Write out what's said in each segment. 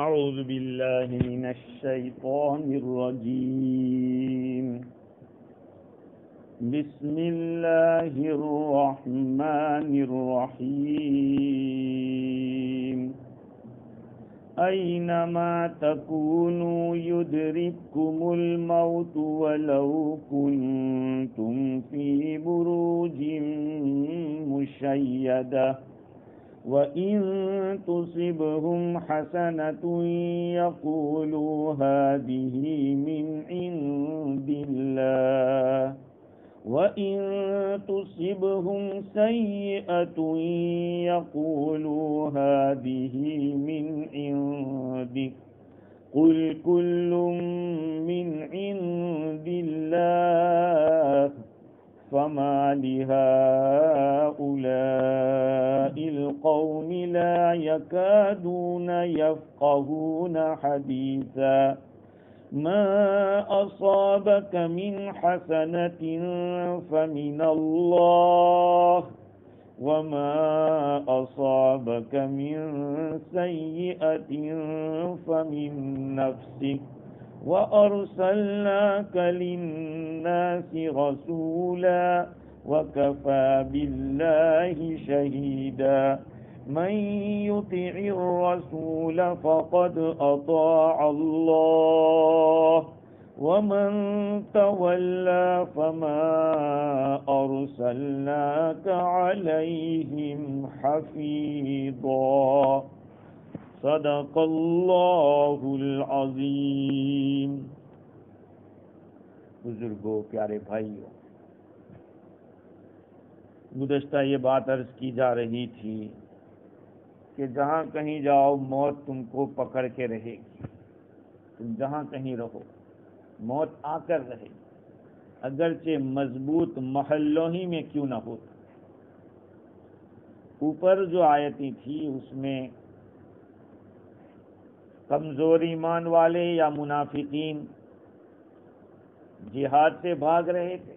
اعوذ باللہ من الشیطان الرجیم بسم اللہ الرحمن الرحیم اینما تکونوا یدرککم الموت ولو کنتم فی بروج مشیدہ وَإِن تُصِبْهُمْ حَسَنَةٌ يَقُولُوا هَٰذِهِ مِنْ عِندِ اللَّهِ وَإِن تُصِبْهُمْ سَيِّئَةٌ يَقُولُوا هَٰذِهِ مِنْ عِندِكَ قُلْ كُلٌّ مِّنْ عِندِ اللَّهِ فَمَا لِهَٰؤُلَاءِ الْقَوْمِ لَا يَكَادُونَ يَفْقَهُونَ حَدِيثًا مَا أَصَابَكَ مِنْ حَسَنَةٍ فَمِنَ اللَّهِ وَمَا أَصَابَكَ مِنْ سَيِّئَةٍ فَمِنْ نَفْسِكَ وَأَرْسَلْنَاكَ لِلنَّاسِ رَسُولًا وَكَفَى بِاللَّهِ شَهِيدًا مَنْ يُطِعِ الرَّسُولَ فَقَدْ أَطَاعَ اللَّهَ وَمَنْ تَوَلَّى فَمَا أَرْسَلْنَاكَ عَلَيْهِمْ حَفِيظًا صدق اللہ العظیم۔ بزرگوں، پیارے بھائیوں، گزشتہ یہ بات عرض کی جا رہی تھی کہ جہاں کہیں جاؤ موت تم کو پکڑ کے رہے گی، تم جہاں کہیں رہو موت آ کر رہے گی، اگرچہ مضبوط محلوں ہی میں کیوں نہ ہو۔ اوپر جو آیتیں تھی اس میں کمزور ایمان والے یا منافقین جہاد سے بھاگ رہے تھے۔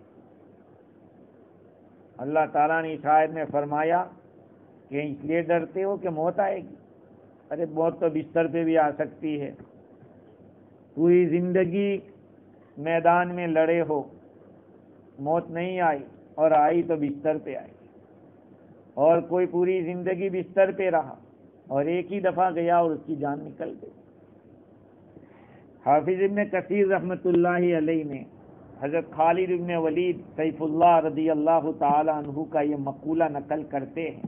اللہ تعالیٰ نے اس آیت میں فرمایا کہ اس لیے ڈرتے ہو کہ موت آئے گی۔ ارے موت تو بستر پہ بھی آ سکتی ہے، پوری زندگی میدان میں لڑے ہو، موت نہیں آئی اور آئی تو بستر پہ آئی، اور کوئی پوری زندگی بستر پہ رہا اور ایک ہی دفعہ گیا اور اس کی جان نکل گئی۔ حافظ ابن کثیر رحمۃ اللہ علیہ نے حضرت خالد ابن ولید سیف اللہ رضی اللہ تعالی عنہ کا یہ مقولہ نقل کرتے ہیں۔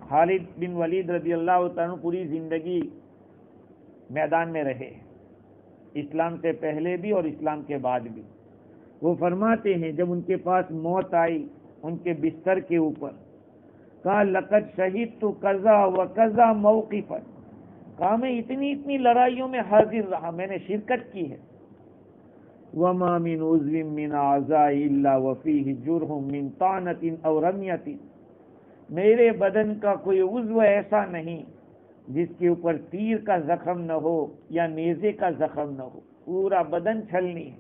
خالد بن ولید رضی اللہ تعالی عنہ پوری زندگی میدان میں رہے، اسلام سے پہلے بھی اور اسلام کے بعد بھی۔ وہ فرماتے ہیں جب ان کے پاس موت آئی ان کے بستر کے اوپر، کہا لقد شہدت کذا و کذا موقفا، کہا میں اتنی لڑائیوں میں حاضر رہا، میں نے شرکت کی ہے۔ وما من عضو من اعضاء الا وفيه جرح من طعنة او رمية، میرے بدن کا کوئی عضو ایسا نہیں جس کے اوپر تیر کا زخم نہ ہو یا نیزے کا زخم نہ ہو، پورا بدن چھلنی ہے،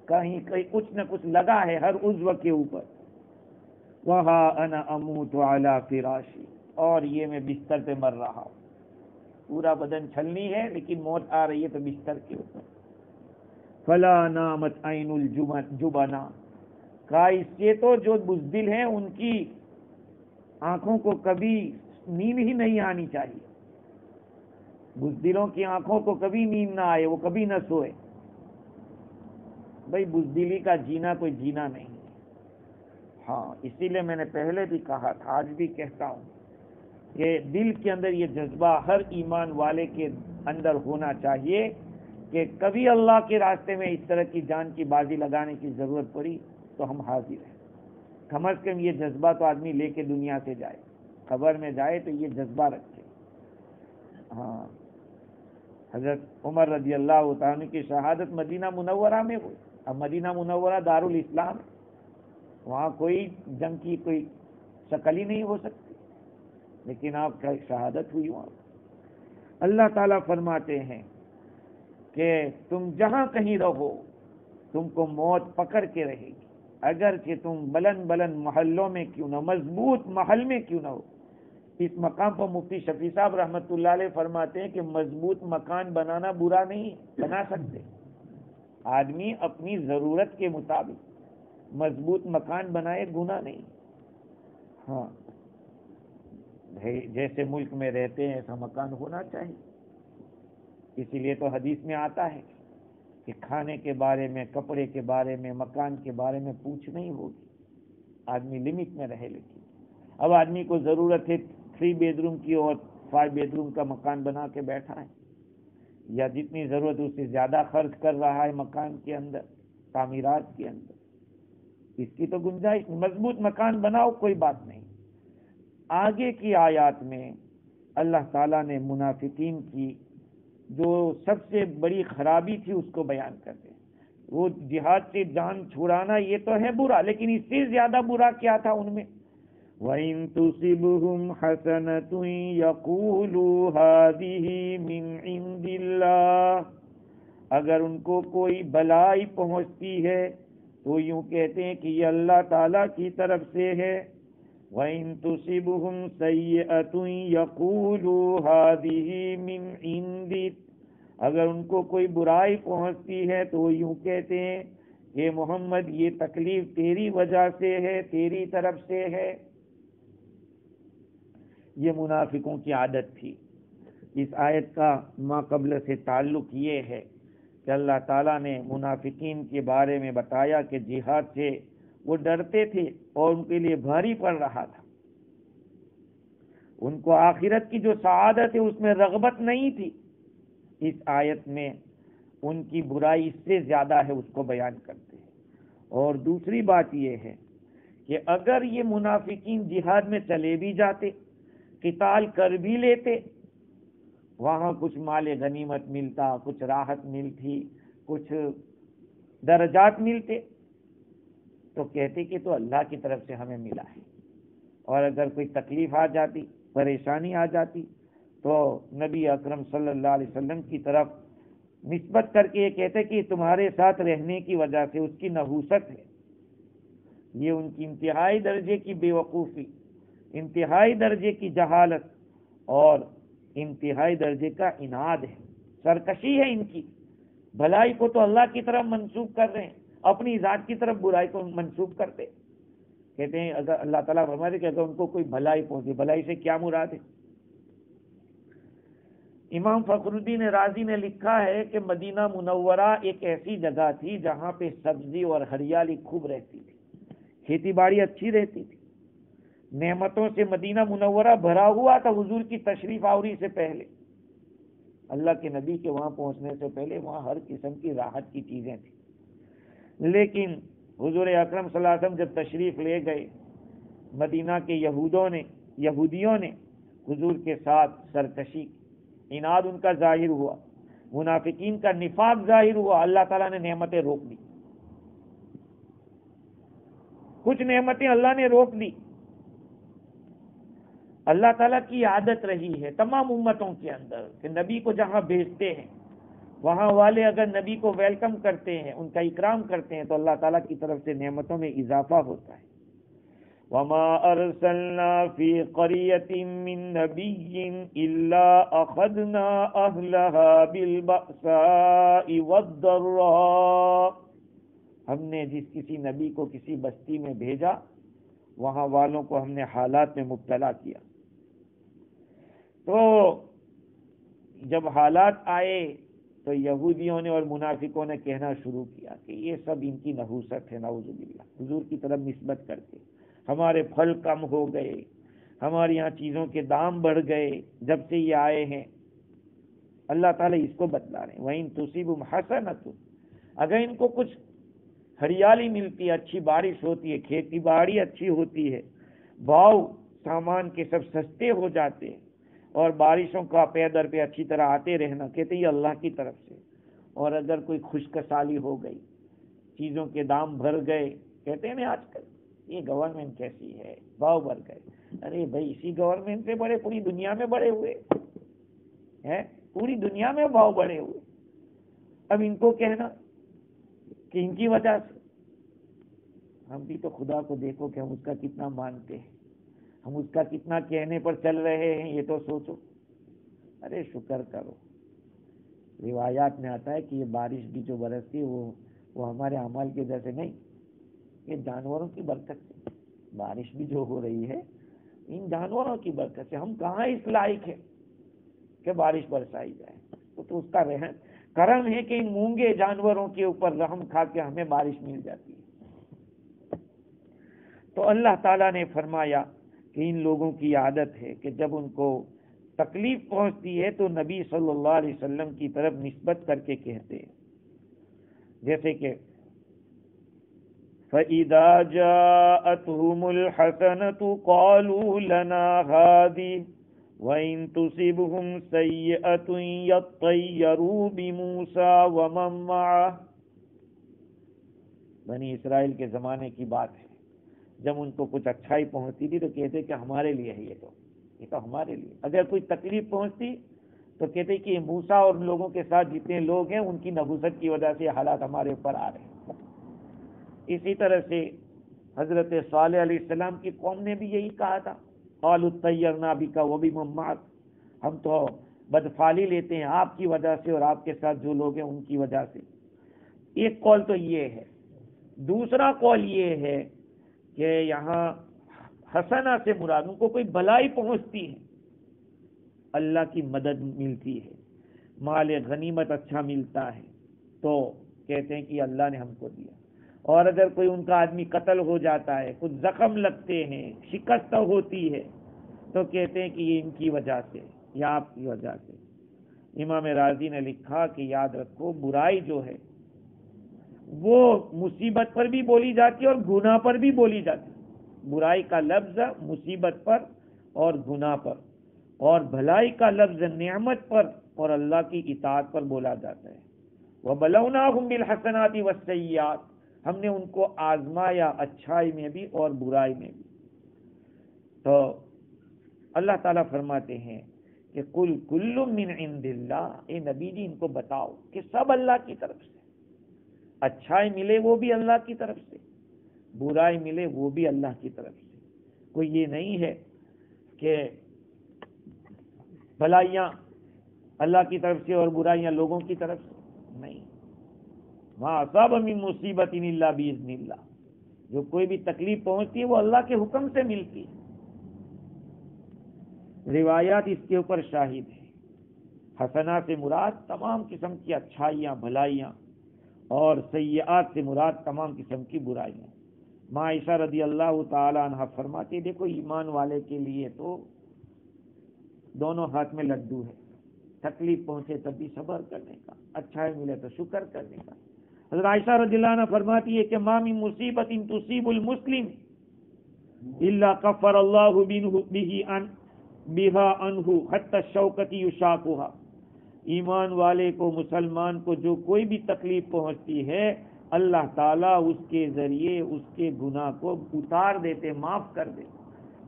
کہیں کچھ نہ کچھ لگا ہے ہر عضو کے اوپر۔ وہا انا اموت علی فراشی، اور یہ میں بستر پہ مر رہا ہوں، پورا بدن چھلنی ہے لیکن موت آ رہی ہے تو بستر کے اوپر۔ فلا نامت عین الجبنا، کہا اس سے تو جو بزدل ہیں ان کی آنکھوں کو کبھی نیند ہی نہیں آنی چاہیے، بزدلوں کی آنکھوں کو کبھی نیند نہ آئے، وہ کبھی نہ سوئے۔ بھائی بزدلی کا جینا کوئی جینا نہیں، ہاں اسی لیے میں نے پہلے بھی کہا تھا، آج بھی کہتا ہوں کہ دل کے اندر یہ جذبہ ہر ایمان والے کے اندر ہونا چاہیے کہ کبھی اللہ کے راستے میں اس طرح کی جان کی بازی لگانے کی ضرورت پڑی تو ہم حاضر ہیں۔ کم از کم یہ جذبہ تو آدمی لے کے دنیا سے جائے، قبر میں جائے تو یہ جذبہ رکھے۔ ہاں حضرت عمر رضی اللہ تعالیٰ عنہ کی شہادت مدینہ منورہ میں ہوئی۔ اب مدینہ منورہ دارالاسلام، وہاں کوئی جنگ کی کوئی شکل ہی نہیں ہو سکتی، لیکن آپ کا شہادت ہوئی وہاں۔ اللہ تعالیٰ فرماتے ہیں کہ تم جہاں کہیں رہو تم کو موت پکڑ کے رہے گی، اگر کہ تم بلند بلند محلوں میں کیوں نہ، مضبوط محل میں کیوں نہ ہو، اس مقام پر مفتی شفیع صاحب رحمۃ اللہ علیہ فرماتے ہیں کہ مضبوط مکان بنانا برا نہیں، بنا سکتے، آدمی اپنی ضرورت کے مطابق مضبوط مکان بنائے، گناہ نہیں۔ ہاں جیسے ملک میں رہتے ہیں ایسا مکان ہونا چاہیے، اسی لیے تو حدیث میں آتا ہے کہ کھانے کے بارے میں، کپڑے کے بارے میں، مکان کے بارے میں پوچھ نہیں ہوگی، آدمی لمٹ میں رہے۔ لیکن اب آدمی کو ضرورت ہے 3 بیڈ روم کی اور 5 بیڈ روم کا مکان بنا کے بیٹھا ہے، یا جتنی ضرورت اس سے زیادہ خرچ کر رہا ہے مکان کے اندر، تعمیرات کے اندر، اس کی تو گنجائش نہیں۔ مضبوط مکان بناؤ، کوئی بات نہیں۔ آگے کی آیات میں اللہ تعالیٰ نے منافقین کی جو سب سے بڑی خرابی تھی اس کو بیان کرتے ہیں۔ وہ جہاد سے جان چھڑانا یہ تو ہے برا، لیکن اس سے زیادہ برا کیا تھا ان میں؟ وَإِن تُصِبْهُمْ حَسَنَةٌ يَقُولُوا هَٰذِهِ مِنْ عِندِ اللَّهِ، اگر ان کو کوئی بلائی پہنچتی ہے تو یوں کہتے ہیں کہ یہ اللہ تعالیٰ کی طرف سے ہے۔ وَإِن تُصِبْهُمْ سَيِّئَةٌ يَقُولُوا هَٰذِهِ مِنْ عِندِكَ، اگر ان کو کوئی برائی پہنچتی ہے تو یوں کہتے ہیں کہ محمد یہ تکلیف تیری وجہ سے ہے، تیری طرف سے ہے۔ یہ منافقوں کی عادت تھی۔ اس آیت کا ما قبل سے تعلق یہ ہے کہ اللہ تعالیٰ نے منافقین کے بارے میں بتایا کہ جہاد سے وہ ڈرتے تھے اور ان کے لیے بھاری پڑ رہا تھا، ان کو آخرت کی جو سعادت ہے اس میں رغبت نہیں تھی۔ اس آیت میں ان کی برائی اس سے زیادہ ہے، اس کو بیان کرتے ہیں۔ اور دوسری بات یہ ہے کہ اگر یہ منافقین جہاد میں چلے بھی جاتے، قتال کر بھی لیتے، وہاں کچھ مال غنیمت ملتا، کچھ راحت ملتی، کچھ درجات ملتے، تو کہتے کہ تو اللہ کی طرف سے ہمیں ملا ہے۔ اور اگر کوئی تکلیف آ جاتی، پریشانی آ جاتی، تو نبی اکرم صلی اللہ علیہ وسلم کی طرف نسبت کر کے یہ کہتے کہ تمہارے ساتھ رہنے کی وجہ سے اس کی نحوست ہے۔ یہ ان کی انتہائی درجے کی بے وقوفی، انتہائی درجے کی جہالت اور انتہائی درجے کا عناد ہے، سرکشی ہے ان کی۔ بھلائی کو تو اللہ کی طرف منسوب کر رہے ہیں، اپنی ذات کی طرف برائی کو منسوب کرتے۔ کہتے ہیں اگر اللہ تعالیٰ فرماتے کہ اگر ان کو کوئی بھلائی پہنچے، بھلائی سے کیا مراد ہے؟ امام فخر الدین رازی نے لکھا ہے کہ مدینہ منورہ ایک ایسی جگہ تھی جہاں پہ سبزی اور ہریالی خوب رہتی تھی، کھیتی باڑی اچھی رہتی تھی، نعمتوں سے مدینہ منورہ بھرا ہوا تھا۔ حضور کی تشریف آوری سے پہلے، اللہ کے نبی کے وہاں پہنچنے سے پہلے وہاں ہر قسم کی راحت کی چیزیں تھیں۔ لیکن حضور اکرم صلی اللہ علیہ وسلم جب تشریف لے گئے، مدینہ کے یہودیوں نے حضور کے ساتھ سرکشی، عناد ان کا ظاہر ہوا، منافقین کا نفاق ظاہر ہوا، اللہ تعالیٰ نے نعمتیں روک دی، کچھ نعمتیں اللہ نے روک دی۔ اللہ تعالیٰ کی عادت رہی ہے تمام امتوں کے اندر کہ نبی کو جہاں بھیجتے ہیں وہاں والے اگر نبی کو ویلکم کرتے ہیں، ان کا اکرام کرتے ہیں، تو اللہ تعالیٰ کی طرف سے نعمتوں میں اضافہ ہوتا ہے۔ وَمَا أَرْسَلْنَا فِي قَرْيَةٍ مِّن نَّبِيٍّ إِلَّا أَخَذْنَا أَهْلَهَا بِالْبَأْسَاءِ وَالضَّرَّاءِ، ہم نے جس کسی نبی کو کسی بستی میں بھیجا، وہاں والوں کو ہم نے حالات میں مبتلا کیا۔ تو جب حالات آئے تو یہودیوں نے اور منافقوں نے کہنا شروع کیا کہ یہ سب ان کی نحوست ہے، نعوذ باللہ، حضور کی طرف نسبت کر کے ہمارے پھل کم ہو گئے، ہمارے یہاں چیزوں کے دام بڑھ گئے جب سے یہ آئے ہیں۔ اللہ تعالیٰ اس کو بتلا رہے ہیں، وَإِن تُصِبْهُمْ حَسَنَةٌ، اگر ان کو کچھ ہریالی ملتی ہے، اچھی بارش ہوتی ہے، کھیتی باڑی اچھی ہوتی ہے، بھاؤ سامان کے سب سستے ہو جاتے ہیں، اور بارشوں کا پے در پہ اچھی طرح آتے رہنا، کہتے یہ اللہ کی طرف سے۔ اور اگر کوئی خشک سالی ہو گئی، چیزوں کے دام بڑھ گئے، کہتے ہیں نا آج کل یہ گورنمنٹ کیسی ہے، بھاؤ بڑھ گئے۔ ارے بھائی اسی گورنمنٹ سے بڑے پوری دنیا میں بڑے ہوئے ہیں، پوری دنیا میں بھاؤ بڑھے ہوئے۔ اب ان کو کہنا کہ ان کی وجہ سے، ہم بھی تو خدا کو دیکھو کہ ہم اس کا کتنا مانتے ہیں، ہم اس کا کتنا کہنے پر چل رہے ہیں یہ تو سوچو. ارے شکر کرو. روایات میں آتا ہے کہ یہ بارش بھی جو برستی ہے وہ ہمارے اعمال کی وجہ سے نہیں، یہ جانوروں کی برکت سے. بارش بھی جو ہو رہی ہے ان جانوروں کی برکت سے. ہم کہاں اس لائق ہے کہ بارش برسائی جائے؟ تو اس کا کرم ہے کہ ان مونگے جانوروں کے اوپر رحم کھا کے ہمیں بارش مل جاتی ہے. تو اللہ تعالیٰ نے فرمایا کہ ان لوگوں کی عادت ہے کہ جب ان کو تکلیف پہنچتی ہے تو نبی صلی اللہ علیہ وسلم کی طرف نسبت کر کے کہتے ہیں، جیسے کہ فَإِذَا جَاءَتْهُمُ الْحَسَنَةُ قَالُوا لَنَا هَٰذِهِ وَإِن تُصِبْهُمْ سَيِّئَةٌ يَطَّيَّرُوا بِمُوسَىٰ وَمَن مَّعَهُ. بنی اسرائیل کے زمانے کی بات ہے، جب ان کو کچھ اچھائی پہنچتی تھی تو کہتے کہ ہمارے لیے ہے، یہ تو ہمارے لیے. اگر کوئی تکلیف پہنچتی تو کہتے کہ موسیٰ اور ان لوگوں کے ساتھ جتنے لوگ ہیں ان کی نبوت کی وجہ سے حالات ہمارے اوپر آ رہے ہیں. اسی طرح سے حضرت صالح علیہ السلام کی قوم نے بھی یہی کہا تھا، قالوا اطیرنا بک وبمن معک، ہم تو بدفعلی لیتے ہیں آپ کی وجہ سے اور آپ کے ساتھ جو لوگ ہیں ان کی وجہ سے. ایک قول تو یہ ہے. دوسرا قول یہ ہے کہ یہاں حسنہ سے مراد ان کو کوئی بلائی پہنچتی ہے، اللہ کی مدد ملتی ہے، مال غنیمت اچھا ملتا ہے تو کہتے ہیں کہ اللہ نے ہم کو دیا. اور اگر کوئی ان کا آدمی قتل ہو جاتا ہے، کچھ زخم لگتے ہیں، شکست ہوتی ہے تو کہتے ہیں کہ یہ ان کی وجہ سے یا آپ کی وجہ سے. امام راضی نے لکھا کہ یاد رکھو برائی جو ہے وہ مصیبت پر بھی بولی جاتی ہے اور گناہ پر بھی بولی جاتی ہے. برائی کا لفظ مصیبت پر اور گناہ پر، اور بھلائی کا لفظ نعمت پر اور اللہ کی اطاعت پر بولا جاتا ہے. وَبَلَوْنَاهُمْ بِالْحَسَنَاتِ وَالسَّيِّئَاتِ، ہم نے ان کو آزمایا اچھائی میں بھی اور برائی میں بھی. تو اللہ تعالیٰ فرماتے ہیں کہ قُلْ كُلٌّ مِّنْ عِنْدِ اللَّهِ، اے نبی جی ان کو بتاؤ کہ سب اللہ کی طرف سے. اچھائی ملے وہ بھی اللہ کی طرف سے، برائی ملے وہ بھی اللہ کی طرف سے. کوئی یہ نہیں ہے کہ بھلائیاں اللہ کی طرف سے اور برائیاں لوگوں کی طرف سے، نہیں. ما اصاب من مصیبت الا باذن اللہ، جو کوئی بھی تکلیف پہنچتی ہے وہ اللہ کے حکم سے ملتی ہے. روایات اس کے اوپر شاہد ہیں. حسنہ سے مراد تمام قسم کی اچھائیاں بھلائیاں، اور سیئات سے مراد تمام قسم کی برائیاں. ماں عائشہ رضی اللہ تعالی عنہ فرماتی، دیکھو ایمان والے کے لیے تو دونوں ہاتھ میں لڈو ہے، تکلیف پہنچے تب بھی صبر کرنے کا، اچھائی ملے تو شکر کرنے کا. حضرت عائشہ رضی اللہ عنہ فرماتی ہے کہ ما من مصیبت تصیب المسلم الا کفر اللہ بها عنہ حتی الشوکۃ یشاقها. ایمان والے کو، مسلمان کو جو کوئی بھی تکلیف پہنچتی ہے اللہ تعالیٰ اس کے ذریعے اس کے گناہ کو اتار دیتے، معاف کر دیتے.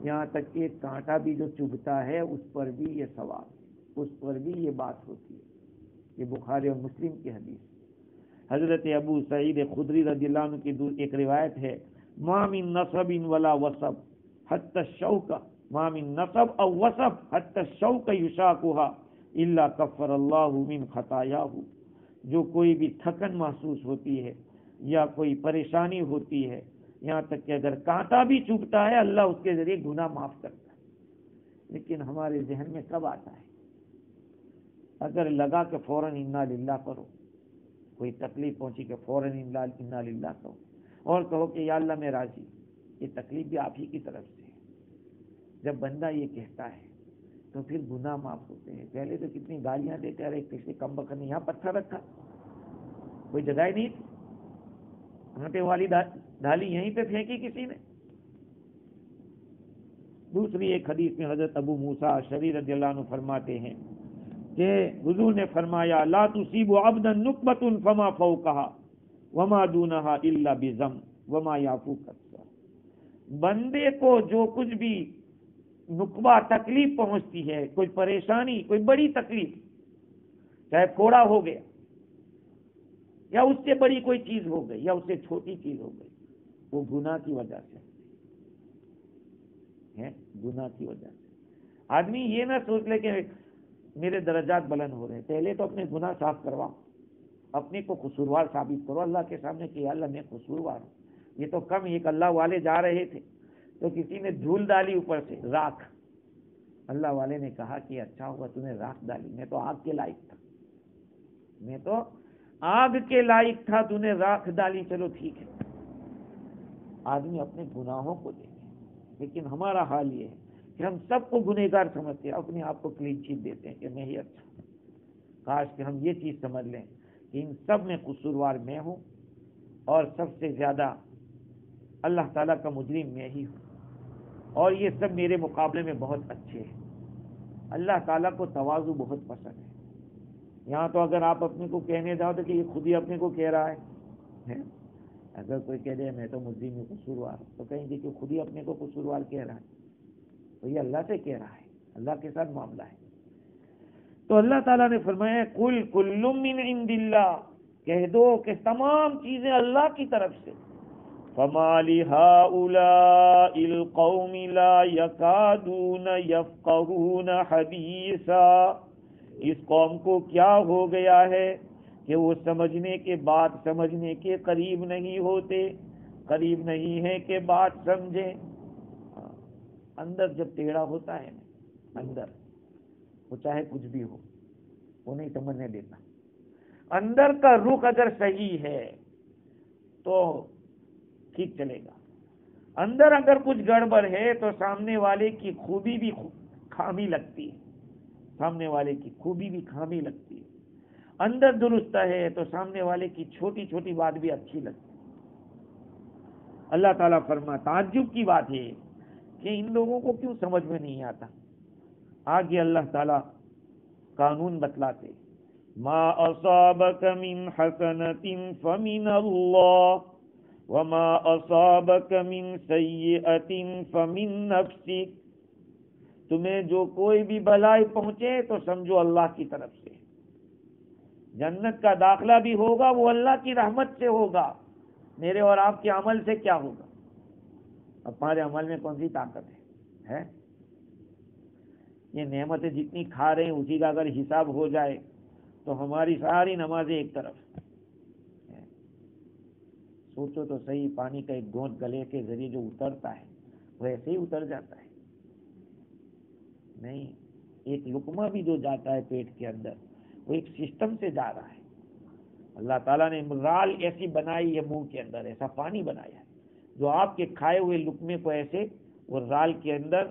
یہاں تک کہ کانٹا بھی جو چبھتا ہے اس پر بھی یہ ثواب، اس پر بھی یہ بات ہوتی ہے. یہ بخاری اور مسلم کی حدیث. حضرت ابو سعید خدری رضی اللہ عنہ کی ایک روایت ہے، ما من نصب ولا وصب حتی الشوکہ، ما من نصب او وصب حتی الشوکہ یشاقها الا کفر اللہ من خطایاہ. جو کوئی بھی تھکن محسوس ہوتی ہے یا کوئی پریشانی ہوتی ہے، یہاں تک کہ اگر کانٹا بھی چبھتا ہے اللہ اس کے ذریعے گناہ معاف کرتا ہے. لیکن ہمارے ذہن میں کب آتا ہے؟ اگر لگا کہ فوراً انا للہ کرو، کوئی تکلیف پہنچی کہ فوراً انا للہ کہو اور کہو کہ یا اللہ میں راضی، یہ تکلیف بھی آپ ہی کی طرف سے ہے. جب بندہ یہ کہتا ہے تو پھر گناہ معاف ہوتے ہیں. پہلے تو کتنی گالیاں دیتے، ارے کسی کم بخت نے یہاں پتھر رکھا، کوئی جگہ ہی نہیں تھی، آٹے والی ڈھالی یہیں پہ پھینکی کسی نے. دوسری ایک حدیث میں حضرت ابو موسیٰ اشعری رضی اللہ عنہ فرماتے ہیں کہ حضور نے فرمایا لا تصیب عبدا نقبۃ فما فوقها وما دونها الا بذم وما یعفو کثر. بندے کو جو کچھ بھی نقبہ تکلیف پہنچتی ہے، کوئی پریشانی، کوئی بڑی تکلیف، چاہے کوڑا ہو گیا یا اس سے بڑی کوئی چیز ہو گئی یا اس سے چھوٹی چیز ہو گئی، وہ گناہ کی وجہ سے. ہیں گناہ کی وجہ سے۔ آدمی یہ نہ سوچ لے کہ میرے درجات بلند ہو رہے ہیں، پہلے تو اپنے گناہ صاف کرواؤ، اپنے کو قصوروار ثابت کرو اللہ کے سامنے کہ یا اللہ میں قصوروار ہوں۔ یہ تو کم، ایک اللہ والے جا رہے تھے تو کسی نے دھول ڈالی اوپر سے، راکھ۔ اللہ والے نے کہا کہ اچھا ہوا تو نے راکھ ڈالی، میں تو آگ کے لائق تھا، میں تو آگ کے لائق تھا، تو نے راکھ ڈالی، چلو ٹھیک ہے۔ آدمی اپنے گناہوں کو دیکھے، لیکن ہمارا حال یہ ہے کہ ہم سب کو گنہگار سمجھتے ہیں، اپنے آپ کو کلین چیٹ دیتے ہیں کہ میں ہی اچھا ہوں۔ کاش کہ ہم یہ چیز سمجھ لیں کہ ان سب میں قصوروار میں ہوں، اور سب سے زیادہ اللہ تعالیٰ کا مجرم میں ہی ہوں، اور یہ سب میرے مقابلے میں بہت اچھے ہیں۔ اللہ تعالیٰ کو تواضع بہت پسند ہے۔ یہاں تو اگر آپ اپنے کو کہنے جاؤ تو کہ یہ خود ہی اپنے کو کہہ رہا ہے۔ اگر کوئی کہہ دے میں تو مجرم میں قصوروار ہوں، تو کہیں گے کہ خود ہی اپنے کو قصوروار کہہ رہا ہے، تو یہ اللہ سے کہہ رہا ہے، اللہ کے ساتھ معاملہ ہے۔ تو اللہ تعالیٰ نے فرمایا قل کل من عند اللہ، کہہ دو کہ تمام چیزیں اللہ کی طرف سے۔ فما لهؤلاء القوم لا يكادون يفقهون حديثا، اس قوم کو کیا ہو گیا ہے کہ وہ سمجھنے کے بعد سمجھنے کے قریب نہیں ہوتے، قریب نہیں ہے کہ بات سمجھیں۔ اندر جب ٹیڑھا ہوتا ہے نا، اندر وہ چاہے کچھ بھی ہو وہ نہیں سمجھنے دیتا۔ اندر کا رخ اگر صحیح ہے تو ٹھیک چلے گا، اندر اگر کچھ گڑبڑ ہے تو سامنے والے کی خوبی بھی خامی لگتی ہے، سامنے والے کی خوبی بھی خامی لگتی ہے۔ اندر درست ہے تو سامنے والے کی چھوٹی چھوٹی بات بھی اچھی لگتی ہے۔ اللہ تعالیٰ فرما تعجب کی بات ہے کہ ان لوگوں کو کیوں سمجھ میں نہیں آتا۔ آگے اللہ تعالیٰ قانون بتلاتے، ما اصابک من حسنۃ فمن اللہ وما اصابک من سیئۃ فمن نفسک، تمہیں جو کوئی بھی بلائی پہنچے تو سمجھو اللہ کی طرف سے۔ جنت کا داخلہ بھی ہوگا وہ اللہ کی رحمت سے ہوگا، میرے اور آپ کے عمل سے کیا ہوگا؟ اب ہمارے عمل میں کون سی طاقت ہے؟ یہ نعمتیں جتنی کھا رہے ہیں اسی کا اگر حساب ہو جائے تو ہماری ساری نمازیں ایک طرف۔ سوچو تو صحیح، پانی کا ایک گھونٹ گلے کے ذریعے جو اترتا ہے وہ ایسے ہی اتر جاتا ہے؟ نہیں، ایک لقمہ بھی جو جاتا ہے پیٹ کے اندر وہ ایک سسٹم سے جا رہا ہے۔ اللہ تعالیٰ نے رال ایسی بنائی ہے، منہ کے اندر ایسا پانی بنایا ہے جو آپ کے کھائے ہوئے لقمے کو ایسے وہ رال کے اندر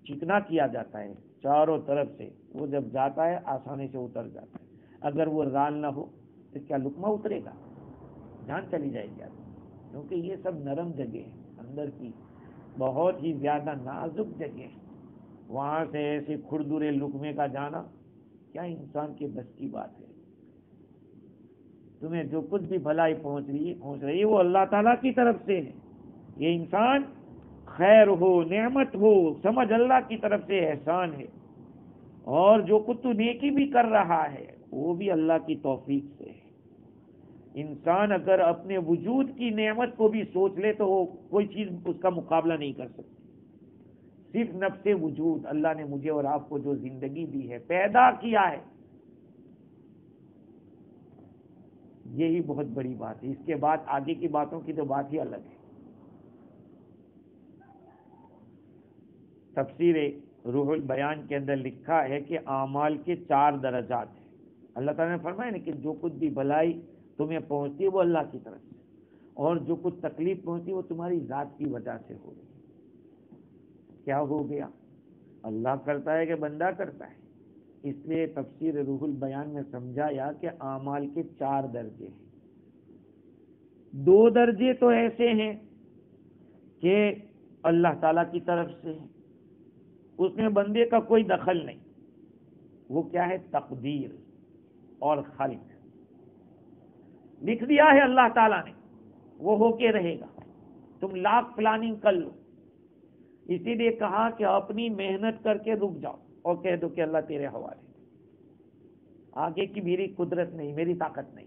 چکنا کیا جاتا ہے چاروں طرف سے، وہ جب جاتا ہے آسانی سے اتر جاتا ہے۔ اگر وہ رال نہ ہو تو کیا لقمہ اترے گا؟ جان چلی جائے گی آدمی، کیونکہ یہ سب نرم جگہ ہے، اندر کی بہت ہی زیادہ نازک جگہ ہے، وہاں سے ایسے کھردرے لقمے کا جانا کیا انسان کے بس کی بات ہے؟ تمہیں جو کچھ بھی بھلائی پہنچ رہی ہے وہ اللہ تعالیٰ کی طرف سے ہے۔ یہ انسان خیر ہو نعمت ہو سمجھ اللہ کی طرف سے احسان ہے، اور جو کچھ تو نیکی بھی کر رہا ہے وہ بھی اللہ کی توفیق سے ہے۔ انسان اگر اپنے وجود کی نعمت کو بھی سوچ لے تو وہ کوئی چیز اس کا مقابلہ نہیں کر سکتی۔ صرف نفس وجود، اللہ نے مجھے اور آپ کو جو زندگی دی ہے، پیدا کیا ہے، یہی بہت بڑی بات ہے۔ اس کے بعد آگے کی باتوں کی تو بات ہی الگ ہے۔ تفسیر روح البیان کے اندر لکھا ہے کہ اعمال کے 4 درجات ہیں۔ اللہ تعالیٰ نے فرمایا نا کہ جو کچھ بھی بھلائی تمہیں پہنچتی ہے وہ اللہ کی طرف سے، اور جو کچھ تکلیف پہنچتی ہے وہ تمہاری ذات کی وجہ سے ہو رہی ہے۔ کیا ہو گیا؟ اللہ کرتا ہے کہ بندہ کرتا ہے؟ اس لیے تفسیر روح البیان میں سمجھایا کہ اعمال کے 4 درجے ہیں۔ 2 درجے تو ایسے ہیں کہ اللہ تعالیٰ کی طرف سے ہے، اس میں بندے کا کوئی دخل نہیں۔ وہ کیا ہے؟ تقدیر اور خلق، لکھ دیا ہے اللہ تعالیٰ نے، وہ ہو کے رہے گا، تم لاکھ پلاننگ کر لو۔ اسی لیے کہا کہ اپنی محنت کر کے رک جاؤ اور کہہ دو کہ اللہ تیرے حوالے، آگے کی میری قدرت نہیں، میری طاقت نہیں،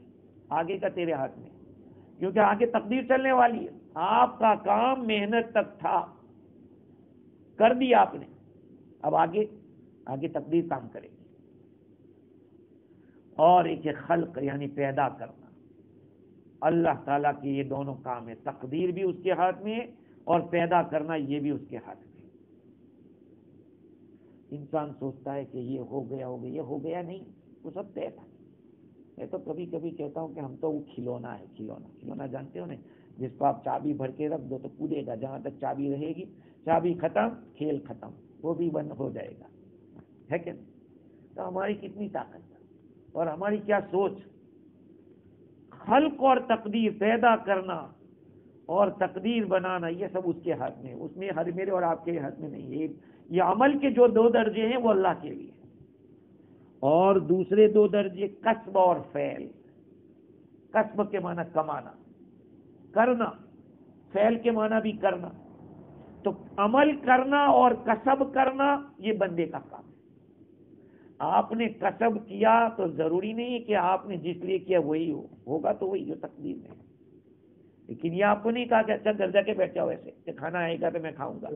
آگے کا تیرے ہاتھ میں، کیونکہ آگے تقدیر چلنے والی ہے۔ آپ کا کام محنت تک تھا، کر دیا آپ نے، اب آگے تقدیر کام کرے گی. اور ایک ہے خلق یعنی پیدا کرنا. اللہ تعالیٰ کے یہ دونوں کام ہے، تقدیر بھی اس کے ہاتھ میں ہے اور پیدا کرنا یہ بھی اس کے ہاتھ میں. انسان سوچتا ہے کہ یہ ہو گیا، یہ ہو گیا نہیں، وہ سب طے تھا. میں تو کبھی کبھی کہتا ہوں کہ ہم تو وہ کھلونا ہے. کھلونا جانتے ہو نا، جس کو آپ چابی بھر کے رکھ دو تو کودے گا، جہاں تک چابی رہے گی، چابی ختم کھیل ختم، وہ بھی بند ہو جائے گا، ہے کہ نہیں؟ تو ہماری کتنی طاقت ہے اور ہماری کیا سوچ. خلق اور تقدیر، پیدا کرنا اور تقدیر بنانا، یہ سب اس کے ہاتھ میں، اس میں میرے اور آپ کے ہاتھ میں نہیں ہے. یہ عمل کے جو 2 درجے ہیں وہ اللہ کے لیے، اور دوسرے 2 درجے کسب اور فعل. کسب کے معنی کمانا، کرنا، فعل کے معنی بھی کرنا. تو عمل کرنا اور کسب کرنا یہ بندے کا کام ہے. آپ نے کسب کیا تو ضروری نہیں ہے کہ آپ نے جس لیے کیا وہی ہوگا، تو وہی جو تقدیر میں ہے. لیکن یہ آپ کو نہیں کہا کہ اچھا گھر جا کے بیٹھ جاؤ ایسے کہ کھانا آئے گا تو میں کھاؤں گا،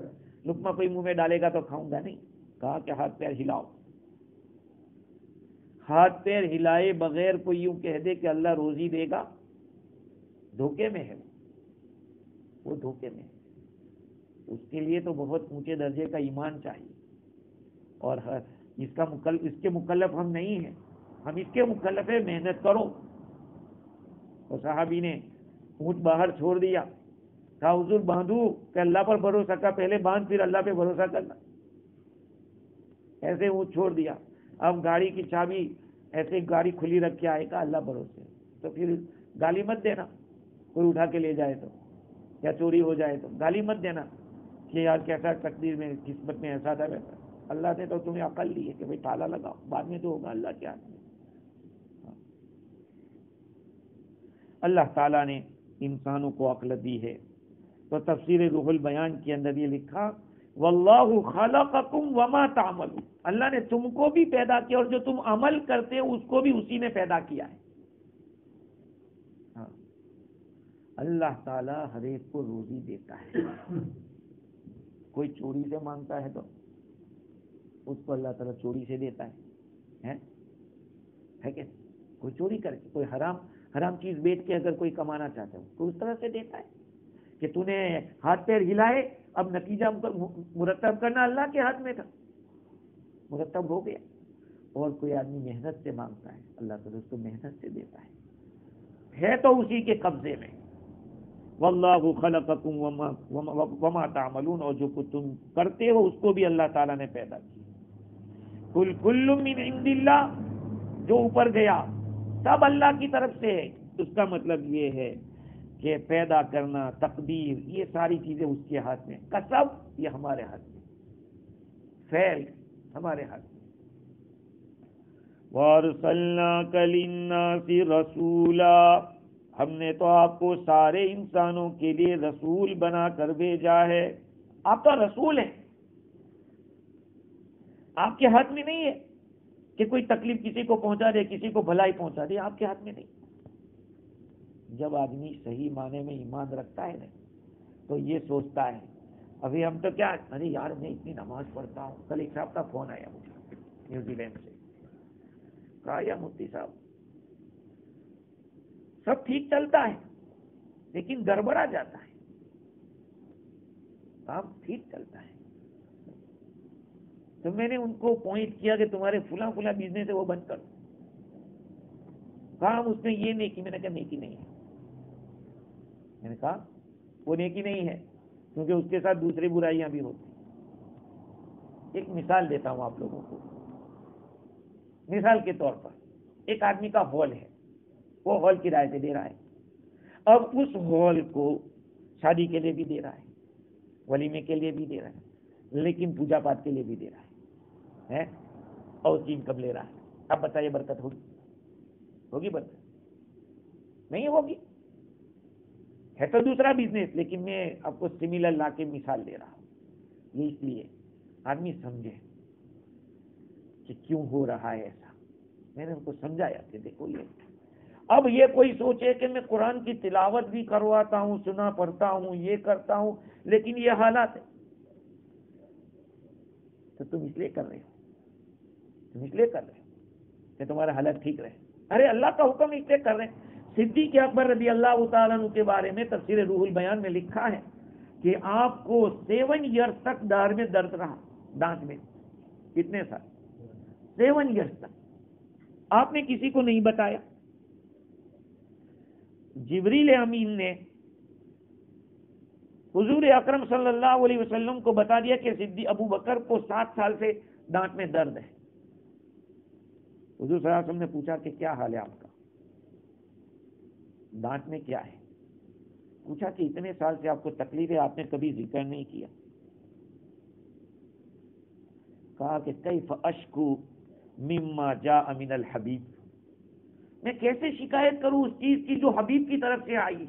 لقمہ کوئی منہ میں ڈالے گا تو کھاؤں گا، نہیں. کہا کہ ہاتھ پیر ہلاؤ. ہاتھ پیر ہلائے بغیر کوئی یوں کہہ دے کہ اللہ روزی دے گا، دھوکے میں ہے، وہ دھوکے میں ہے. اس کے لیے تو بہت اونچے درجے کا ایمان چاہیے، اور اس کے مکلف ہم نہیں ہیں. ہم اس کے مکلف ہے محنت کرو. اور صحابی نے اونٹ باہر چھوڑ دیا، کہا حضور باندھو، کہ اللہ پر بھروسہ کا، پہلے باندھ پھر اللہ پہ بھروسہ کرنا. ایسے اونٹ چھوڑ دیا. اب گاڑی کی چابی ایسے گاڑی کھلی رکھ کے آئے گا اللہ بھروسے، تو پھر گالی مت دینا کوئی اٹھا کے لے جائے تو، یا چوری ہو جائے تو گالی مت دینا کہ یار کیسا تقدیر میں قسمت میں ایسا تھا ویسا. اللہ نے تو تمہیں عقل دی ہے کہ بھئی تالا لگاؤ، بعد میں تو ہوگا اللہ کے ہاتھ میں. اللہ تعالیٰ نے انسانوں کو عقل دی ہے. تو تفسیر روح البیان کے اندر یہ لکھا واللہ خلقکم وما تعملون، اللہ نے تم کو بھی پیدا کیا اور جو تم عمل کرتے ہو اس کو بھی اسی نے پیدا کیا ہے. اللہ تعالیٰ ہر ایک کو روزی دیتا ہے. کوئی چوری سے مانگتا ہے تو اس کو اللہ تعالیٰ چوری سے دیتا ہے کہ کوئی چوری کر کے، کوئی حرام چیز بیچ کے اگر کوئی کمانا چاہتا ہے تو اس طرح سے دیتا ہے. کہ تو نے ہاتھ پیر ہلائے، اب نتیجہ مرتب کرنا اللہ کے ہاتھ میں تھا، مرتب ہو گیا. اور کوئی آدمی محنت سے مانگتا ہے، اللہ تعالیٰ اس کو محنت سے دیتا ہے تو اسی کے قبضے میں. واللہ خلقکم وما تعملون، اور جو کچھ تم کرتے ہو اس کو بھی اللہ تعالیٰ نے پیدا کیا. کل من عند اللہ، جو اوپر گیا سب اللہ کی طرف سے ہے. اس کا مطلب یہ ہے کہ پیدا کرنا، تقدیر، یہ ساری چیزیں اس کے ہاتھ میں. کسب یہ ہمارے ہاتھ میں، فعل ہمارے ہاتھ میں. وَأَرْسَلْنَاكَ لِلنَّاسِ رَسُولًا، ہم نے تو آپ کو سارے انسانوں کے لیے رسول بنا کر بھیجا ہے. آپ تو رسول ہیں، آپ کے ہاتھ میں نہیں ہے کہ کوئی تکلیف کسی کو پہنچا دے، کسی کو بھلائی پہنچا دے، آپ کے ہاتھ میں نہیں. جب آدمی صحیح معنی میں ایمان رکھتا ہے نا تو یہ سوچتا ہے. ابھی ہم تو کیا، ارے یار میں اتنی نماز پڑھتا ہوں. کل ایک صاحب کا فون آیا مجھے نیوزی لینڈ سے، کہا یا مفتی صاحب سب ٹھیک چلتا ہے لیکن گڑبڑا جاتا ہے، کام ٹھیک چلتا ہے. تو میں نے ان کو پوائنٹ کیا کہ تمہارے فلاں بزنس ہے وہ بند کرو. کام اس میں یہ نیکی، میں نے کہا نیکی نہیں ہے. میں نے کہا وہ نیکی نہیں ہے کیونکہ اس کے ساتھ دوسری برائیاں بھی ہوتی. ایک مثال دیتا ہوں آپ لوگوں کو. مثال کے طور پر ایک آدمی کا ہال ہے، وہ ہال کرائے پہ دے رہا ہے. اب اس ہال کو شادی کے لیے بھی دے رہا ہے، ولیمے کے لیے بھی دے رہا ہے، لیکن پوجا پاٹ کے لیے بھی دے رہا ہے اور اس کی انکم لے رہا ہے. اب بتائیے برکت ہوگی برکت نہیں ہوگی؟ ہے تو دوسرا بزنس، لیکن میں آپ کو سملر لا کے مثال دے رہا ہوں. یہ اس لیے آدمی سمجھے کہ کیوں ہو رہا ہے ایسا. میں نے ان کو سمجھایا کہ دیکھو اب یہ کوئی سوچے کہ میں قرآن کی تلاوت بھی کرواتا ہوں، سنا پڑھتا ہوں، یہ کرتا ہوں، لیکن یہ حالات ہے. تو تم اس لیے کر رہے ہو کہ تمہارا حالت ٹھیک رہے. ارے اللہ کا حکم اس لیے کر رہے ہیں. صدیق اکبر رضی اللہ تعالیٰ عنہ کے بارے میں تفسیر روح البیان میں لکھا ہے کہ آپ کو 7 ایئرس تک دار میں درد رہا, دانت میں. کتنے سال؟ 7 ایئرس تک. آپ نے کسی کو نہیں بتایا. جبریل امین نے حضور اکرم صلی اللہ علیہ وسلم کو بتا دیا کہ صدیق ابو بکر کو 7 سال سے دانت میں درد ہے. حضور صلی اللہ علیہ وسلم نے پوچھا کہ کیا حال ہے آپ کا, دانت میں کیا ہے؟ پوچھا کہ اتنے سال سے آپ کو تکلیف ہے, آپ نے کبھی ذکر نہیں کیا. کہا کہ کیف اشکو مما جاء من الحبیب, میں کیسے شکایت کروں اس چیز کی جو حبیب کی طرف سے آئی,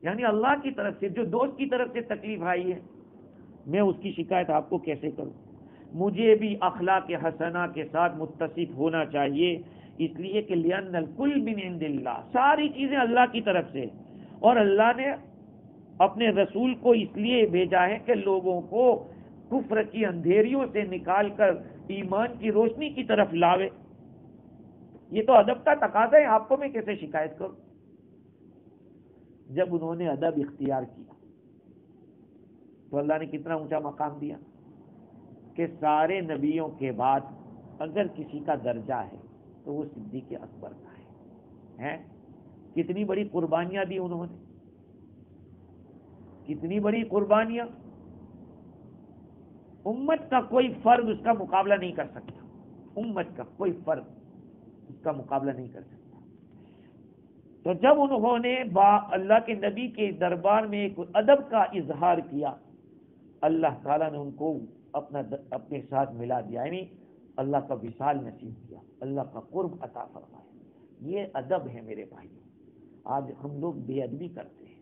یعنی اللہ کی طرف سے, جو دوست کی طرف سے تکلیف آئی ہے, میں اس کی شکایت آپ کو کیسے کروں؟ مجھے بھی اخلاق حسنہ کے ساتھ متصف ہونا چاہیے, اس لیے کہ لأن الکل من عند اللہ, ساری چیزیں اللہ کی طرف سے, اور اللہ نے اپنے رسول کو اس لیے بھیجا ہے کہ لوگوں کو کفر کی اندھیریوں سے نکال کر ایمان کی روشنی کی طرف لاوے. یہ تو ادب کا تقاضا ہے, آپ کو میں کیسے شکایت کروں؟ جب انہوں نے ادب اختیار کیا تو اللہ نے کتنا اونچا مقام دیا کہ سارے نبیوں کے بعد اگر کسی کا درجہ ہے تو وہ صدیق اکبر کا ہے. کتنی بڑی قربانیاں دی انہوں نے, کتنی بڑی قربانیاں. امت کا کوئی فرد اس کا مقابلہ نہیں کر سکتا, امت کا کوئی فرد اس کا مقابلہ نہیں کر سکتا. تو جب انہوں نے اللہ کے نبی کے دربار میں ایک ادب کا اظہار کیا, اللہ تعالیٰ نے ان کو اپنے ساتھ ملا دیا, یعنی اللہ کا وصال نصیب کیا, اللہ کا قرب عطا فرمایا. یہ ادب ہے میرے بھائیوں. آج ہم لوگ بے ادبی کرتے ہیں,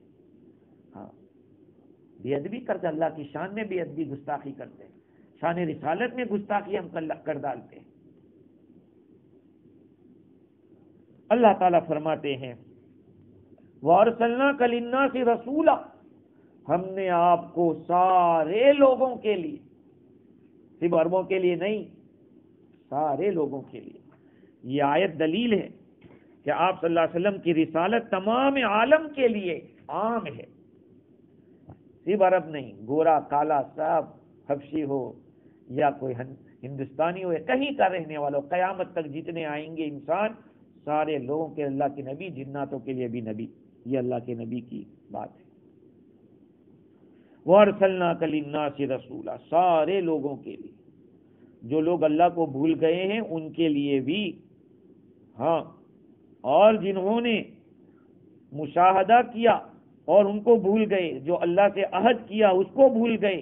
ہاں بے ادبی کرتے, اللہ کی شان میں بے ادبی گستاخی کرتے ہیں, شان رسالت میں گستاخی ہم کر ڈالتے ہیں. اللہ تعالیٰ فرماتے ہیں وَأَرْسَلْنَاكَ لِلنَّاسِ رَسُولًا, ہم نے آپ کو سارے لوگوں کے لیے, صرف عربوں کے لیے نہیں, سارے لوگوں کے لیے. یہ آیت دلیل ہے کہ آپ صلی اللہ علیہ وسلم کی رسالت تمام عالم کے لیے عام ہے, صرف عرب نہیں, گورا کالا سب, حبشی ہو یا کوئی ہندوستانی ہو یا کہیں کا رہنے والا ہو, قیامت تک جتنے آئیں گے انسان, سارے لوگوں کے اللہ کے نبی, جناتوں کے لیے بھی نبی. یہ اللہ کے نبی کی بات ہے. وَأَرْسَلْنَاكَ لِلنَّاسِ رَسُولًا, سارے لوگوں کے لیے. جو لوگ اللہ کو بھول گئے ہیں ان کے لیے بھی, ہاں, اور جنہوں نے مشاہدہ کیا اور ان کو بھول گئے, جو اللہ سے عہد کیا اس کو بھول گئے.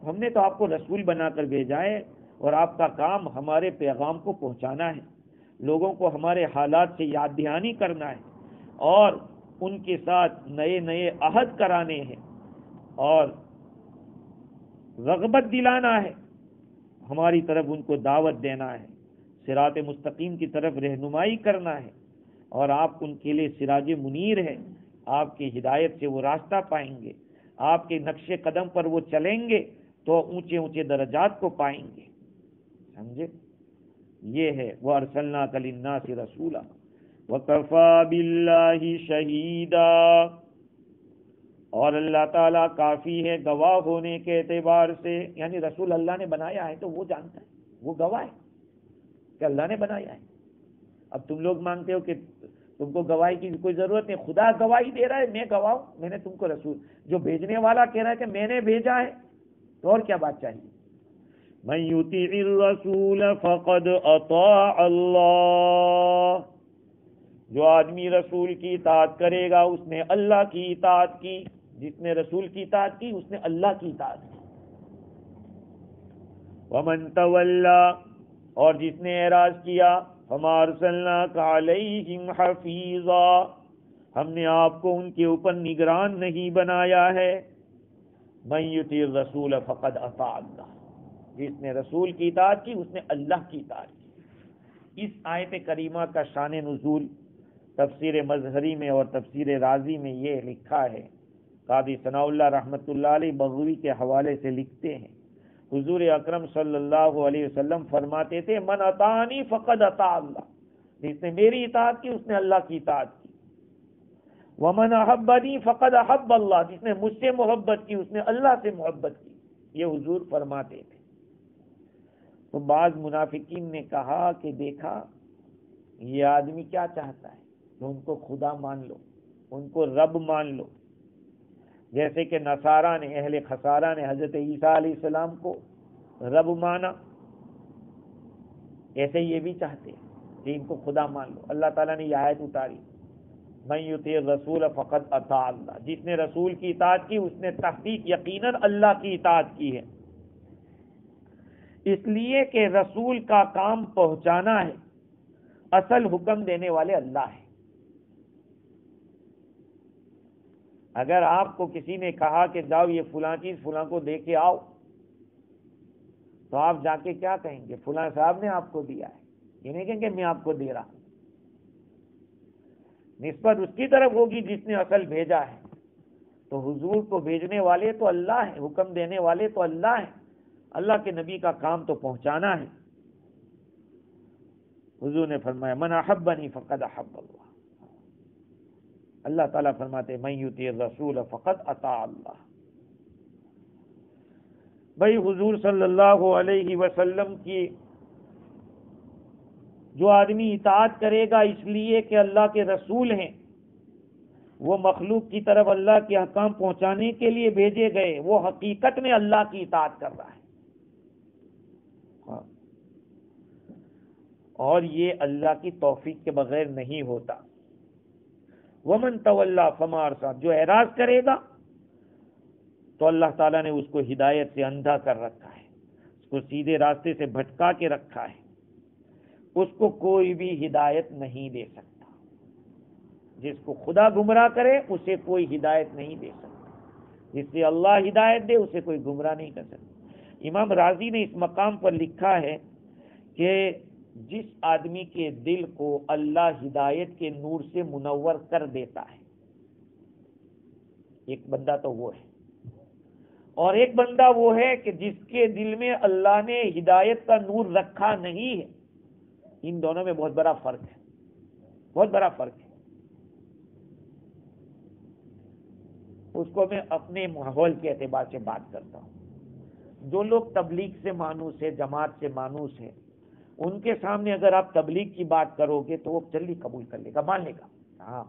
ہم نے تو آپ کو رسول بنا کر بھیجا ہے, اور آپ کا کام ہمارے پیغام کو پہنچانا ہے, لوگوں کو ہمارے حالات سے یاد دہانی کرنا ہے, اور ان کے ساتھ نئے نئے عہد کرانے ہیں, اور رغبت دلانا ہے, ہماری طرف ان کو دعوت دینا ہے, صراط مستقیم کی طرف رہنمائی کرنا ہے. اور آپ ان کے لیے سراج منیر ہے, آپ کی ہدایت سے وہ راستہ پائیں گے, آپ کے نقش قدم پر وہ چلیں گے تو اونچے اونچے درجات کو پائیں گے. سمجھے؟ یہ ہے وَأَرْسَلْنَاكَ لِلنَّاسِ رَسُولًا وَكَفَى بِاللَّهِ شَهِيدًا, اور اللہ تعالیٰ کافی ہے گواہ ہونے کے اعتبار سے, یعنی رسول اللہ نے بنایا ہے تو وہ جانتا ہے, وہ گواہ ہے کہ اللہ نے بنایا ہے. اب تم لوگ مانگتے ہو کہ تم کو گواہی کی کوئی ضرورت نہیں, خدا گواہی دے رہا ہے, میں گواہ ہوں, میں نے تم کو رسول, جو بھیجنے والا کہہ رہا ہے کہ میں نے بھیجا ہے, تو اور کیا بات چاہیے. من یطیع الرسول فقد اطاع اللہ, جو آدمی رسول کی اطاعت کرے گا اس نے اللہ کی اطاعت کی, جس نے رسول کی اطاعت کی اس نے اللہ کی اطاعت کی. ومن تولا, اور جس نے اعراض کیا, فما ارسلناک علیہم حفیظا, ہم نے آپ کو ان کے اوپر نگران نہیں بنایا ہے. من یطیع الرسول فقد اطاع اللہ, جس نے رسول کی اطاعت کی اس نے اللہ کی اطاعت کی. اس آیت کریمہ کا شان نزول تفسیر مظہری میں اور تفسیر رازی میں یہ لکھا ہے. قاضی ثناء اللہ رحمۃ اللہ علیہ بغوی کے حوالے سے لکھتے ہیں حضور اکرم صلی اللہ علیہ وسلم فرماتے تھے من اطاعنی فقد اطاع اللہ، جس نے میری اطاعت کی اس نے اللہ کی اطاعت کی، ومن احبنی فقد احب اللہ، جس نے مجھ سے محبت کی اس نے اللہ سے محبت کی، یہ حضور فرماتے تھے۔ تو بعض منافقین نے کہا کہ دیکھا یہ آدمی کیا چاہتا ہے کہ ان کو خدا مان لو، ان کو رب مان لو، جیسے کہ نصارہ نے، اہل خسارہ نے حضرت عیسیٰ علیہ السلام کو رب مانا، ایسے یہ بھی چاہتے ہیں کہ ان کو خدا مان لو۔ اللہ تعالیٰ نے یہ آیت اتاری من یطیع الرسول فقد اطاع اللہ، جس نے رسول کی اطاعت کی اس نے تحقیق یقیناً اللہ کی اطاعت کی ہے، اس لیے کہ رسول کا کام پہنچانا ہے، اصل حکم دینے والے اللہ ہیں۔ اگر آپ کو کسی نے کہا کہ جاؤ یہ فلاں چیز فلاں کو دے کے آؤ، تو آپ جا کے کیا کہیں گے؟ فلاں صاحب نے آپ کو دیا ہے، یہ نہیں کہیں گے میں آپ کو دے رہا ہوں۔ نسبت اس کی طرف ہوگی جس نے اصل بھیجا ہے۔ تو حضور کو بھیجنے والے تو اللہ ہیں، حکم دینے والے تو اللہ ہیں، اللہ کے نبی کا کام تو پہنچانا ہے۔ حضور نے فرمایا من احبنی فقد احب اللہ، اللہ تعالیٰ فرماتے من یطیع الرسول فقد اطاع اللہ۔ بھائی حضور صلی اللہ علیہ وسلم کی جو آدمی اطاعت کرے گا اس لیے کہ اللہ کے رسول ہیں، وہ مخلوق کی طرف اللہ کے احکام پہنچانے کے لیے بھیجے گئے، وہ حقیقت میں اللہ کی اطاعت کر رہا ہے، اور یہ اللہ کی توفیق کے بغیر نہیں ہوتا۔ ومن تولی فما ارشد، جو اعراض کرے گا تو اللہ تعالیٰ نے اس کو ہدایت سے اندھا کر رکھا ہے، اس کو سیدھے راستے سے بھٹکا کے رکھا ہے، اس کو کوئی بھی ہدایت نہیں دے سکتا۔ جس کو خدا گمراہ کرے اسے کوئی ہدایت نہیں دے سکتا، جس سے اللہ ہدایت دے اسے کوئی گمراہ نہیں کر سکتا۔ امام راضی نے اس مقام پر لکھا ہے کہ جس آدمی کے دل کو اللہ ہدایت کے نور سے منور کر دیتا ہے، ایک بندہ تو وہ ہے، اور ایک بندہ وہ ہے کہ جس کے دل میں اللہ نے ہدایت کا نور رکھا نہیں ہے۔ ان دونوں میں بہت بڑا فرق ہے، بہت بڑا فرق ہے۔ اس کو میں اپنے ماحول کے اعتبار سے بات کرتا ہوں۔ جو لوگ تبلیغ سے مانوس ہے، جماعت سے مانوس ہے، ان کے سامنے اگر آپ تبلیغ کی بات کرو گے تو وہ جلدی قبول کر لے گا، مان لے گا، ہاں۔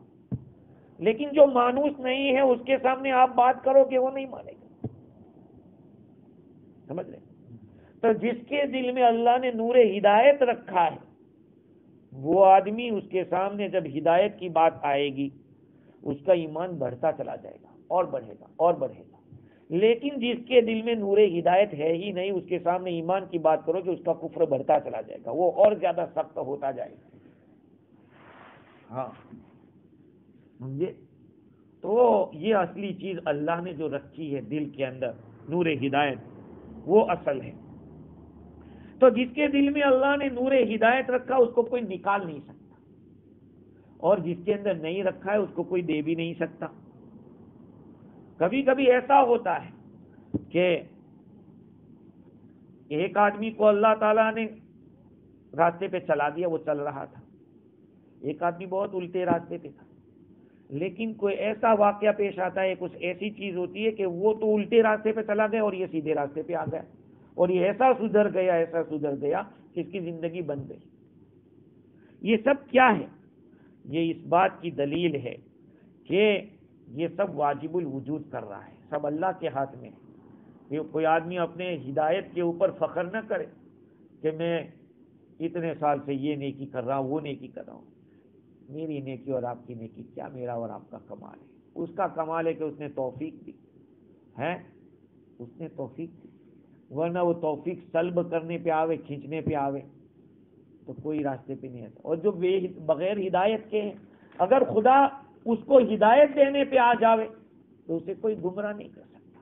لیکن جو مانوس نہیں ہے اس کے سامنے آپ بات کرو گے وہ نہیں مانے گا، سمجھ لیں۔ تو جس کے دل میں اللہ نے نور ہدایت رکھا ہے، وہ آدمی اس کے سامنے جب ہدایت کی بات آئے گی اس کا ایمان بڑھتا چلا جائے گا، اور بڑھے گا اور بڑھے گا۔ لیکن جس کے دل میں نور ہدایت ہے ہی نہیں، اس کے سامنے ایمان کی بات کرو کہ اس کا کفر بڑھتا چلا جائے گا، وہ اور زیادہ سخت ہوتا جائے گا، ہاں، سمجھے؟ تو یہ اصلی چیز اللہ نے جو رکھی ہے دل کے اندر، نور ہدایت، وہ اصل ہے۔ تو جس کے دل میں اللہ نے نور ہدایت رکھا اس کو کوئی نکال نہیں سکتا، اور جس کے اندر نہیں رکھا ہے اس کو کوئی دے بھی نہیں سکتا۔ کبھی کبھی ایسا ہوتا ہے کہ ایک آدمی کو اللہ تعالیٰ نے راستے پہ چلا دیا، وہ چل رہا تھا، ایک آدمی بہت الٹے راستے پہ تھا، لیکن کوئی ایسا واقعہ پیش آتا ہے، کچھ ایسی چیز ہوتی ہے کہ وہ تو الٹے راستے پہ چلا گیا اور یہ سیدھے راستے پہ آ گیا، اور یہ ایسا سدھر گیا، ایسا سدھر گیا کہ اس کی زندگی بن گئی۔ یہ سب کیا ہے؟ یہ اس بات کی دلیل ہے کہ یہ سب واجب الوجود کر رہا ہے، سب اللہ کے ہاتھ میں ہے۔ یہ کوئی آدمی اپنے ہدایت کے اوپر فخر نہ کرے کہ میں اتنے سال سے یہ نیکی کر رہا ہوں، وہ نیکی کر رہا ہوں۔ میری نیکی اور آپ کی نیکی کیا میرا اور آپ کا کمال ہے؟ اس کا کمال ہے کہ اس نے توفیق دی ہے، اس نے توفیق دی، ورنہ وہ توفیق سلب کرنے پہ آوے، کھینچنے پہ آوے تو کوئی راستے پہ نہیں آتا۔ اور جو بغیر ہدایت کے ہیں، اگر خدا اس کو ہدایت دینے پہ آ جاوے تو اسے کوئی گمراہ نہیں کر سکتا۔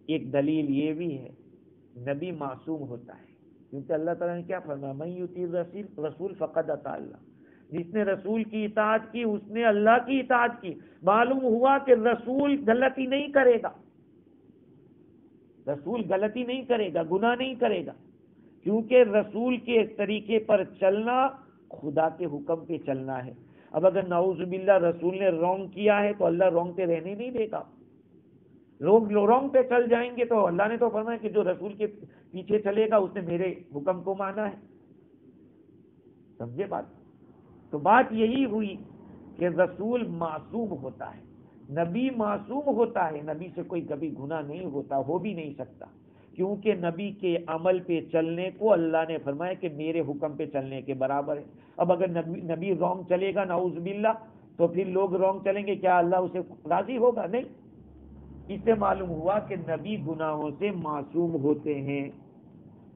ایک دلیل یہ بھی ہے، نبی معصوم ہوتا ہے، کیونکہ اللہ تعالیٰ نے کیا فرمایا من یطیع الرسول فقد اطاع اللہ، جس نے رسول کی اطاعت کی اس نے اللہ کی اطاعت کی۔ معلوم ہوا کہ رسول غلطی نہیں کرے گا، رسول غلطی نہیں کرے گا، گناہ نہیں کرے گا، کیونکہ رسول کے طریقے پر چلنا خدا کے حکم پہ چلنا ہے۔ اب اگر نعوذ باللہ رسول نے رونگ کیا ہے تو اللہ رونگ پہ رہنے نہیں دے گا۔ لوگ رونگ پہ چل جائیں گے تو اللہ نے تو فرمایا کہ جو رسول کے پیچھے چلے گا اس نے میرے حکم کو مانا ہے۔ سمجھے بات؟ تو بات یہی ہوئی کہ رسول معصوم ہوتا ہے، نبی معصوم ہوتا ہے، نبی سے کوئی کبھی گناہ نہیں ہوتا، ہو بھی نہیں سکتا، کیونکہ نبی کے عمل پہ چلنے کو اللہ نے فرمایا کہ میرے حکم پہ چلنے کے برابر ہے۔ اب اگر نبی رونگ چلے گا نعوذ باللہ تو پھر لوگ رونگ چلیں گے، کیا اللہ اسے راضی ہوگا؟ نہیں۔ اس سے معلوم ہوا کہ نبی گناہوں سے معصوم ہوتے ہیں،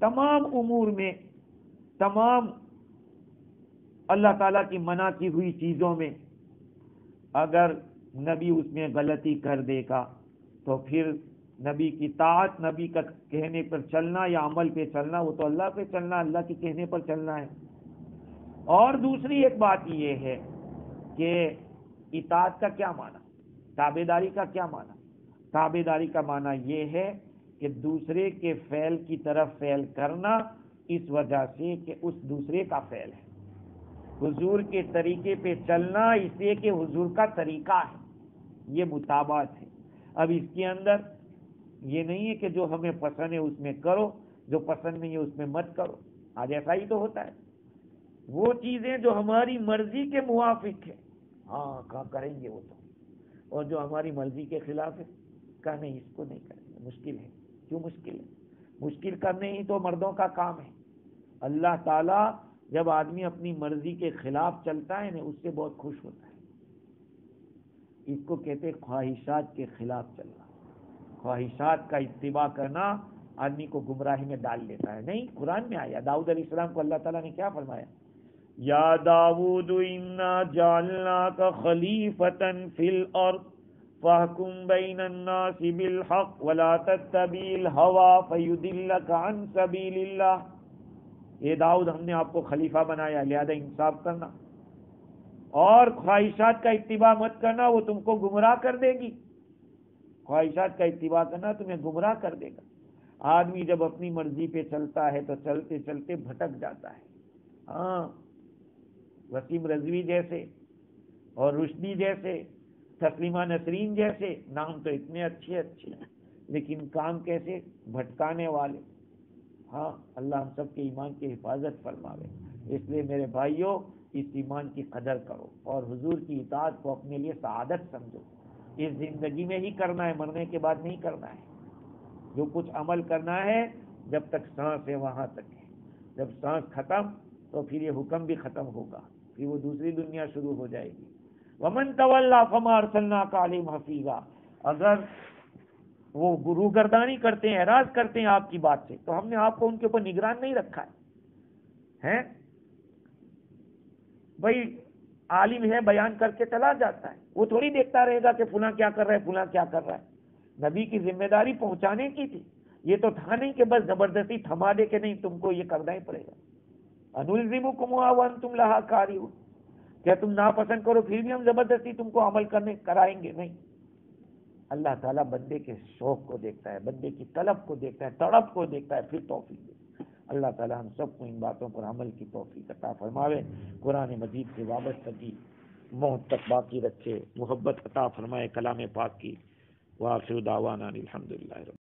تمام امور میں، تمام اللہ تعالیٰ کی منع کی ہوئی چیزوں میں اگر نبی اس میں غلطی کر دے گا تو پھر نبی کی طاعت، نبی کا کہنے پر چلنا یا عمل پہ چلنا، وہ تو اللہ پہ چلنا، اللہ کے کہنے پر چلنا ہے۔ اور دوسری ایک بات یہ ہے کہ اطاعت کا کیا معنی، تابعداری کا کیا معنی؟ تابعداری کا معنی یہ ہے کہ دوسرے کے فعل کی طرف فعل کرنا اس وجہ سے کہ اس دوسرے کا فعل ہے، حضور کے طریقے پہ چلنا اس لیے کہ حضور کا طریقہ ہے، یہ مطابعت ہے۔ اب اس کے اندر یہ نہیں ہے کہ جو ہمیں پسند ہے اس میں کرو، جو پسند نہیں ہے اس میں مت کرو۔ آج ایسا ہی تو ہوتا ہے، وہ چیزیں جو ہماری مرضی کے موافق ہے ہاں کریں گے وہ تو، اور جو ہماری مرضی کے خلاف ہے کہا نہیں اس کو نہیں کریں گے، مشکل ہے۔ کیوں مشکل ہے؟ مشکل کرنے ہی تو مردوں کا کام ہے۔ اللہ تعالیٰ جب آدمی اپنی مرضی کے خلاف چلتا ہے نا اس سے بہت خوش ہوتا ہے۔ اس کو کہتے ہیں خواہشات کے خلاف چلنا، خواہشات کا اتباع کرنا آدمی کو گمراہی میں ڈال دیتا ہے۔ نہیں، قرآن میں آیا، داؤد علیہ السلام کو اللہ تعالیٰ نے کیا فرمایا؟ یا داؤد انا جعلناک خلیفۃ فی الارض فاحکم بین الناس بالحق ولا تتبع الہوی فیضلک عن سبیل اللہ۔ اے داؤد ہم نے آپ کو خلیفہ بنایا، لہذا انصاف کرنا اور خواہشات کا اتباع مت کرنا، وہ تم کو گمراہ کر دے گی۔ خواہشات کا اتباع کرنا تمہیں گمراہ کر دے گا۔ آدمی جب اپنی مرضی پہ چلتا ہے تو چلتے چلتے بھٹک جاتا ہے۔ ہاں، وسیم رضوی جیسے اور رشدی جیسے، تسلیمہ نسرین جیسے نام تو اتنے اچھے اچھے ہیں، لیکن کام کیسے؟ بھٹکانے والے۔ ہاں، اللہ ہم سب کے ایمان کی حفاظت فرماوے۔ اس لیے میرے بھائیوں، اس ایمان کی قدر کرو اور حضور کی اطاعت کو اپنے لیے سعادت سمجھو۔ اس زندگی میں ہی کرنا ہے، مرنے کے بعد نہیں کرنا ہے۔ جو کچھ عمل کرنا ہے جب تک سانس ہے وہاں تک ہے، جب سانس ختم تو پھر یہ حکم بھی ختم ہوگا، پھر وہ دوسری دنیا شروع ہو جائے گی۔ وَمَن تَوَلَّىٰ فَمَا أَرْسَلْنَاكَ عَلَيْهِمْ حَفِيظًا۔ اگر وہ روگردانی کرتے ہیں، اعراض کرتے ہیں آپ کی بات سے، تو ہم نے آپ کو ان کے اوپر نگران نہیں رکھا ہے۔ بھائی عالم ہے، بیان کر کے چلا جاتا ہے، وہ تھوڑی دیکھتا رہے گا کہ فلاں کیا کر رہا ہے، فلاں کیا کر رہا ہے۔ نبی کی ذمہ داری پہنچانے کی تھی، یہ تو تھا نہیں کہ بس زبردستی تھما دے کہ نہیں تم کو یہ کرنا ہی پڑے گا۔ أَنُلْزِمُكُمُوهَا وَأَنْتُمْ لَهَا كَارِهُونَ، کیا تم ناپسند کرو پھر بھی ہم زبردستی تم کو عمل کرنے کرائیں گے؟ نہیں۔ اللہ تعالیٰ بندے کے شوق کو دیکھتا ہے، بندے کی طلب کو دیکھتا ہے، تڑپ کو دیکھتا ہے، پھر توفیق دیتا ہے۔ اللہ تعالیٰ ہم سب کو ان باتوں پر عمل کی توفیق عطا فرماوے، قرآن مجید سے وابستگی موت تک باقی رکھے، محبت عطا فرمائے کلام پاک کی۔ وآخر دعوانا الحمدللہ۔